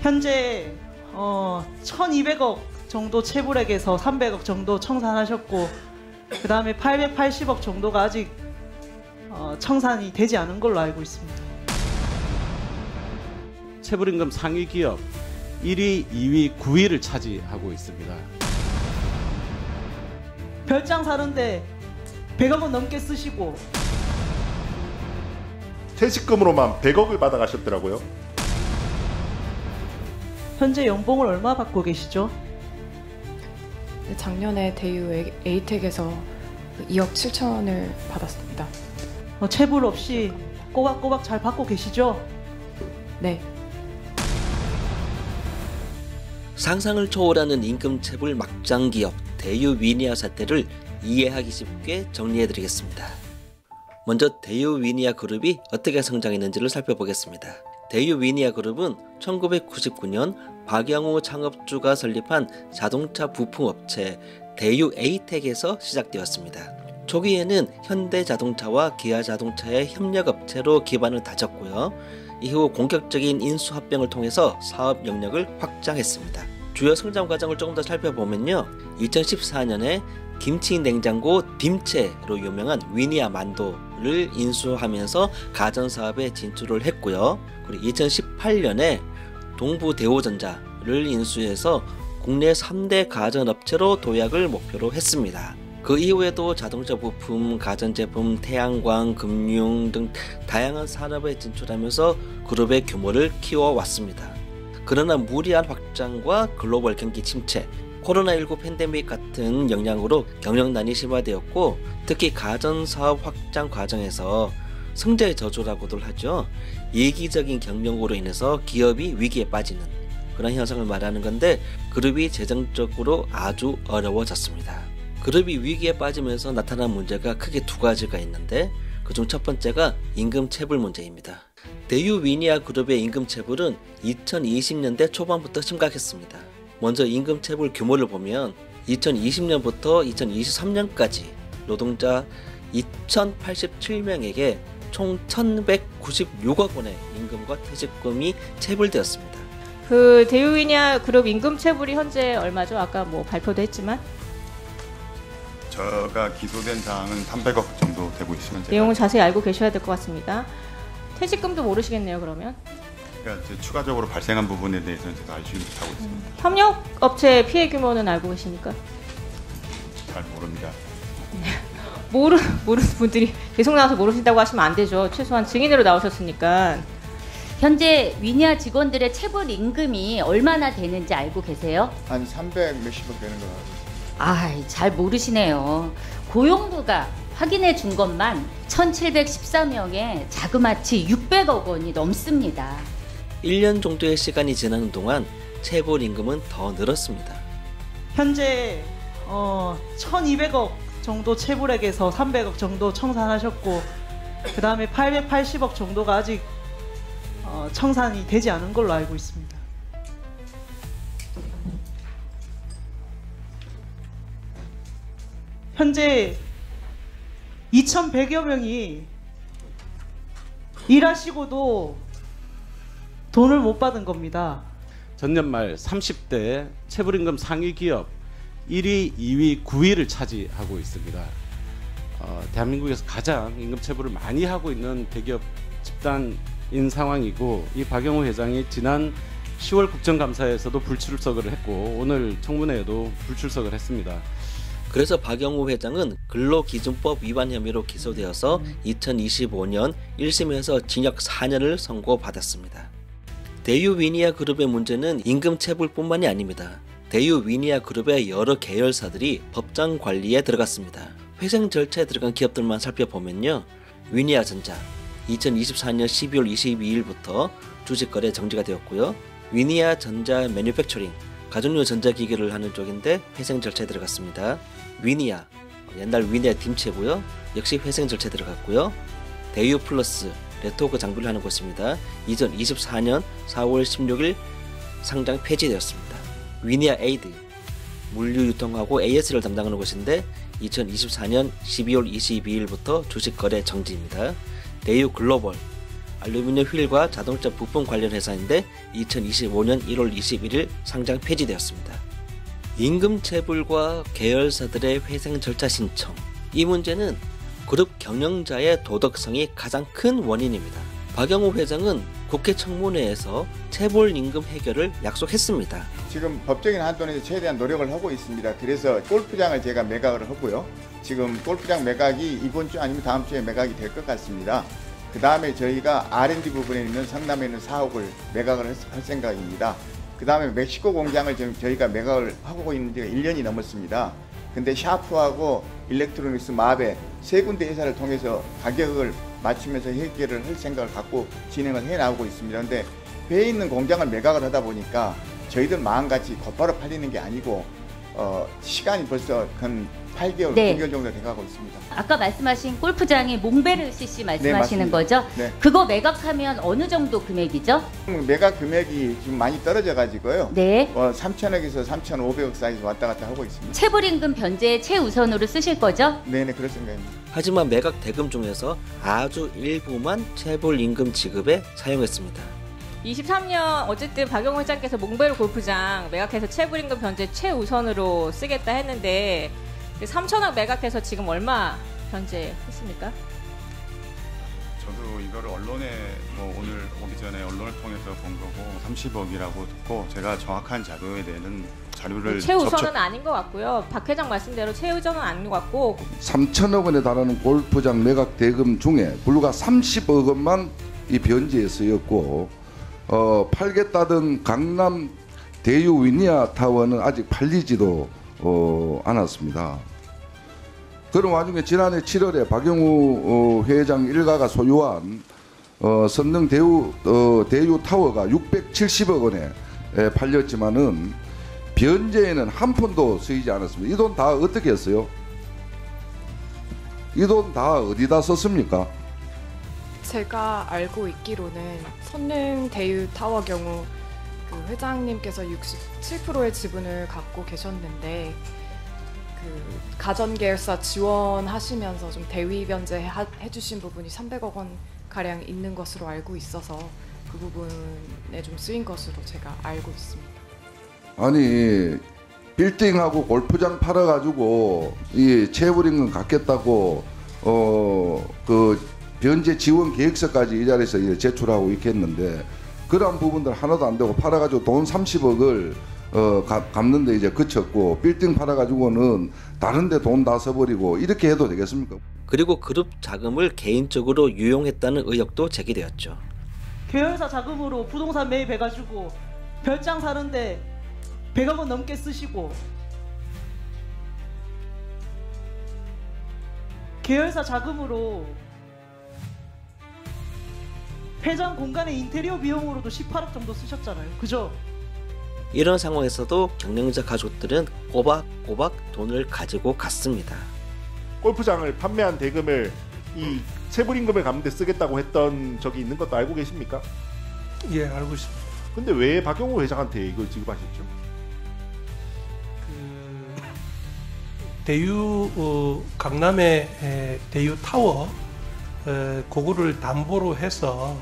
현재 1200억 정도 채굴액에서 300억 정도 청산하셨고, 그 다음에 880억 정도가 아직 청산이 되지 않은 걸로 알고 있습니다. 채굴임금 상위 기업 1위, 2위, 9위를 차지하고 있습니다. 별장 사는데 100억 원 넘게 쓰시고, 퇴직금으로만 100억을 받아가셨더라고요. 현재 연봉을 얼마 받고 계시죠? 작년에 대유 에이텍에서 2억 7천을 받았습니다. 체불 없이 꼬박꼬박 잘 받고 계시죠? 네. 상상을 초월하는 임금 체불 막장 기업 대유 위니아 사태를 이해하기 쉽게 정리해드리겠습니다. 먼저 대유 위니아 그룹이 어떻게 성장했는지를 살펴보겠습니다. 대유 위니아 그룹은 1999년 박영우 창업주가 설립한 자동차 부품업체 대유 에이텍에서 시작되었습니다. 초기에는 현대자동차와 기아자동차의 협력업체로 기반을 다졌고요. 이후 본격적인 인수합병을 통해서 사업 영역을 확장했습니다. 주요 성장 과정을 조금 더 살펴보면요. 2014년에 김치 냉장고 딤체로 유명한 위니아 만도를 인수하면서 가전사업에 진출을 했고요. 그리고 2018년에 동부대우전자를 인수해서 국내 3대 가전업체로 도약을 목표로 했습니다. 그 이후에도 자동차 부품, 가전제품, 태양광, 금융 등 다양한 산업에 진출하면서 그룹의 규모를 키워왔습니다. 그러나 무리한 확장과 글로벌 경기 침체, 코로나19 팬데믹 같은 영향으로 경영난이 심화되었고, 특히 가전사업 확장 과정에서 승자의 저주라고들 하죠. 이기적인 경영으로 인해서 기업이 위기에 빠지는 그런 현상을 말하는 건데, 그룹이 재정적으로 아주 어려워졌습니다. 그룹이 위기에 빠지면서 나타난 문제가 크게 두 가지가 있는데, 그중 첫 번째가 임금 체불 문제입니다. 대유 위니아 그룹의 임금 체불은 2020년대 초반부터 심각했습니다. 먼저 임금 체불 규모를 보면 2020년부터 2023년까지 노동자 2,087명에게 총 1,196억 원의 임금과 퇴직금이 체불되었습니다. 그 대유 위니아 그룹 임금 체불이 현재 얼마죠? 아까 뭐 발표도 했지만 저가 기소된 사항은 300억 정도 되고 있으면 내용은 자세히 알고 계셔야 될 것 같습니다. 퇴직금도 모르시겠네요, 그러면? 그러니까 추가적으로 발생한 부분에 대해서는 제가 알지 못하고 있습니다. 협력업체 피해 규모는 알고 계십니까? 잘 모릅니다. 모르는 분들이 계속 나와서 모르신다고 하시면 안 되죠. 최소한 증인으로 나오셨으니까. 현재 위니아 직원들의 체불 임금이 얼마나 되는지 알고 계세요? 한 300 몇십억 되는 거 같아요. 잘 모르시네요. 고용부가 확인해 준 것만 1,714명의 자그마치 600억 원이 넘습니다. 1년 정도의 시간이 지나는 동안 체불 임금은 더 늘었습니다. 현재 1200억 정도 채굴액에서 300억 정도 청산하셨고, 그 다음에 880억 정도가 아직 청산이 되지 않은 걸로 알고 있습니다. 현재 2,100여 명이 일하시고도 돈을 못 받은 겁니다. 전년 말 30대 체불임금 상위 기업 1위, 2위, 9위를 차지하고 있습니다. 대한민국에서 가장 임금 체불을 많이 하고 있는 대기업 집단인 상황이고, 이 박영우 회장이 지난 10월 국정감사에서도 불출석을 했고 오늘 청문회에도 불출석을 했습니다. 그래서 박영우 회장은 근로기준법 위반 혐의로 기소되어서 2025년 1심에서 징역 4년을 선고받았습니다. 대유 위니아 그룹의 문제는 임금 체불뿐만이 아닙니다. 대유 위니아 그룹의 여러 계열사들이 법정 관리에 들어갔습니다. 회생 절차에 들어간 기업들만 살펴보면요. 위니아전자 2024년 12월 22일부터 주식거래 정지가 되었고요. 위니아전자 매뉴팩처링 가정용 전자기기를 하는 쪽인데 회생 절차에 들어갔습니다. 위니아 옛날 위니아 딤체고요. 역시 회생 절차에 들어갔고요. 대유 플러스 네트워크 장비를 하는 곳입니다. 2024년 4월 16일 상장 폐지되었습니다. 위니아 에이드 물류 유통하고 AS를 담당하는 곳인데 2024년 12월 22일부터 주식 거래 정지입니다. 대유 글로벌 알루미늄 휠과 자동차 부품 관련 회사인데 2025년 1월 21일 상장 폐지되었습니다. 임금 체불과 계열사들의 회생 절차 신청. 이 문제는 그룹 경영자의 도덕성이 가장 큰 원인입니다. 박영우 회장은 국회 청문회에서 체불 임금 해결을 약속했습니다. 지금 법적인 한도 내에서 최대한 노력을 하고 있습니다. 그래서 골프장을 제가 매각을 하고요. 지금 골프장 매각이 이번 주 아니면 다음 주에 매각이 될 것 같습니다. 그 다음에 저희가 R&D 부분에 있는 성남에 있는 사옥을 매각을 할 생각입니다. 그 다음에 멕시코 공장을 지금 저희가 매각을 하고 있는 지가 1년이 넘었습니다. 근데 샤프하고 일렉트로닉스, 마베 세 군데 회사를 통해서 가격을 맞추면서 해결을 할 생각을 갖고 진행을 해나가고 있습니다. 근데 배에 있는 공장을 매각을 하다 보니까 저희들 마음같이 곧바로 팔리는 게 아니고 시간이 벌써 한 8개월, 네. 9개월 정도 돼가고 있습니다. 아까 말씀하신 골프장이 몽베르시시 말씀하시는 네, 거죠? 네. 그거 매각하면 어느 정도 금액이죠? 매각 금액이 지금 많이 떨어져 가지고요. 네. 3천억에서 3,500억 사이에서 왔다 갔다 하고 있습니다. 체불임금 변제에 최우선으로 쓰실 거죠? 네네, 그럴 생각입니다. 하지만 매각 대금 중에서 아주 일부만 체불 임금 지급에 사용했습니다. 23년 어쨌든 박영우 회장께서 몽베르 골프장 매각해서 체불임금 변제 최우선으로 쓰겠다 했는데 3천억 매각해서 지금 얼마 변제했습니까? 저도 이거를 언론에 오늘 오기 전에 언론을 통해서 본 거고 30억이라고 듣고 제가 정확한 자료에 대한 자료를 최우선은 아닌 것 같고요. 박 회장 말씀대로 최우선은 아닌 것 같고 3천억 원에 달하는 골프장 매각 대금 중에 불과 30억 원만 이 변제에 쓰였고 팔겠다던 강남 대유 위니아 타워는 아직 팔리지도 않았습니다. 그런 와중에 지난해 7월에 박영우 회장 일가가 소유한 선릉 대유 타워가 670억 원에 팔렸지만은 변제에는 한 푼도 쓰이지 않았습니다. 이 돈 다 어떻게 했어요? 이 돈 다 어디다 썼습니까? 제가 알고 있기로는 선릉 대유 타워 경우 그 회장님께서 67%의 지분을 갖고 계셨는데 그 가전계열사 지원하시면서 좀 대위 변제 해주신 부분이 300억 원 가량 있는 것으로 알고 있어서 그 부분에 좀 쓰인 것으로 제가 알고 있습니다. 아니 빌딩하고 골프장 팔아가지고 이 체불임금 갚겠다고 그 변제 지원 계획서까지 이 자리에서 제출하고 있겠는데 그런 부분들 하나도 안 되고 팔아가지고 돈 30억을 갚는데 이제 그쳤고 빌딩 팔아가지고는 다른데 돈 다 써버리고 이렇게 해도 되겠습니까? 그리고 그룹 자금을 개인적으로 유용했다는 의혹도 제기되었죠. 계열사 자금으로 부동산 매입해가지고 별장 사는데 100억 원 넘게 쓰시고 계열사 자금으로 회장 공간의 인테리어 비용으로도 18억 정도 쓰셨잖아요. 그죠? 이런 상황에서도 경영자 가족들은 꼬박꼬박 돈을 가지고 갔습니다. 골프장을 판매한 대금을 이 체불임금을 갚는 데 쓰겠다고 했던 적이 있는 것도 알고 계십니까? 예, 알고 있습니다. 근데 왜 박영우 회장한테 이걸 지급하셨죠? 대유 강남의 대유 타워 그거를 담보로 해서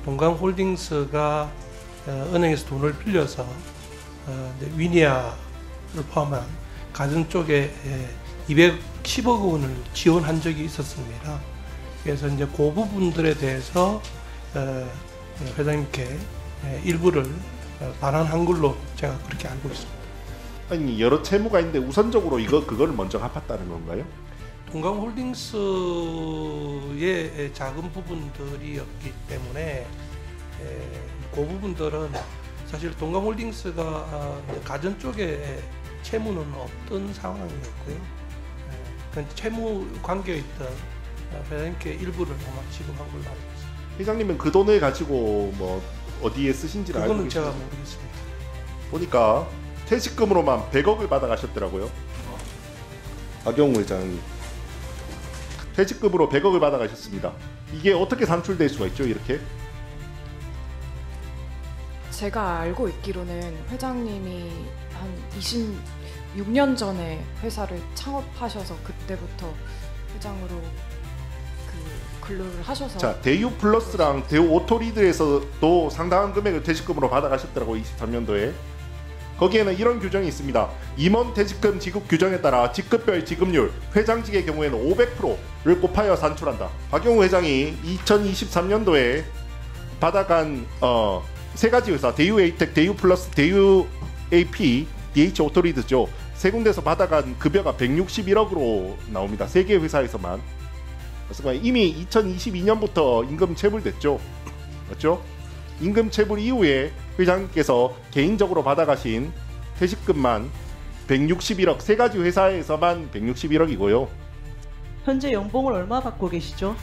동강홀딩스가 은행에서 돈을 빌려서 위니아를 포함한 가전 쪽에 210억 원을 지원한 적이 있었습니다. 그래서 이제 그 부분들에 대해서 회장님께 일부를 반환한 걸로 제가 그렇게 알고 있습니다. 아니 여러 채무가 있는데 우선적으로 그걸 먼저 갚았다는 건가요? 동강홀딩스의 작은 부분들이었기 때문에 그 부분들은 사실 동강홀딩스가 가전 쪽에 채무는 없던 상황이었고요. 그 채무 관계에 있던 회장님께 일부를 아마 지급한 걸로 알고 있습니다. 회장님은 그 돈을 가지고 뭐 어디에 쓰신지를 알고 그거는 계시죠? 제가 모르겠습니다. 보니까 퇴직금으로만 100억을 받아가셨더라고요. 박영우 회장이 퇴직금으로 100억을 받아가셨습니다. 이게 어떻게 산출될 수가 있죠, 이렇게? 제가 알고 있기로는 회장님이 한 26년 전에 회사를 창업하셔서 그때부터 회장으로 그 근로를 하셔서 자, 대유 플러스랑 대유 오토리드에서도 상당한 금액을 퇴직금으로 받아가셨더라고 23년도에. 거기에는 이런 규정이 있습니다. 임원 퇴직금 지급 규정에 따라 직급별 지급률 회장직의 경우에는 500%를 곱하여 산출한다. 박용우 회장이 2023년도에 받아간 세 가지 회사 대유 에이텍, 대유 플러스, 대유 AP, DH 오토리드죠. 세 군데서 받아간 급여가 161억으로 나옵니다. 세 개 회사에서만. 그래서 이미 2022년부터 임금 체불됐죠. 맞죠? 임금 체불 이후에 회장님께서 개인적으로 받아가신 퇴직금만 161억, 세 가지 회사에서만 161억이고요. 현재 연봉을 얼마 받고 계시죠?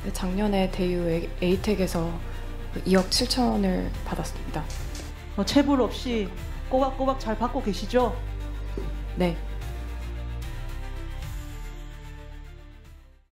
네, 작년에 대유 에이텍에서 2억 7천을 받았습니다. 체불 없이 꼬박꼬박 잘 받고 계시죠? 네.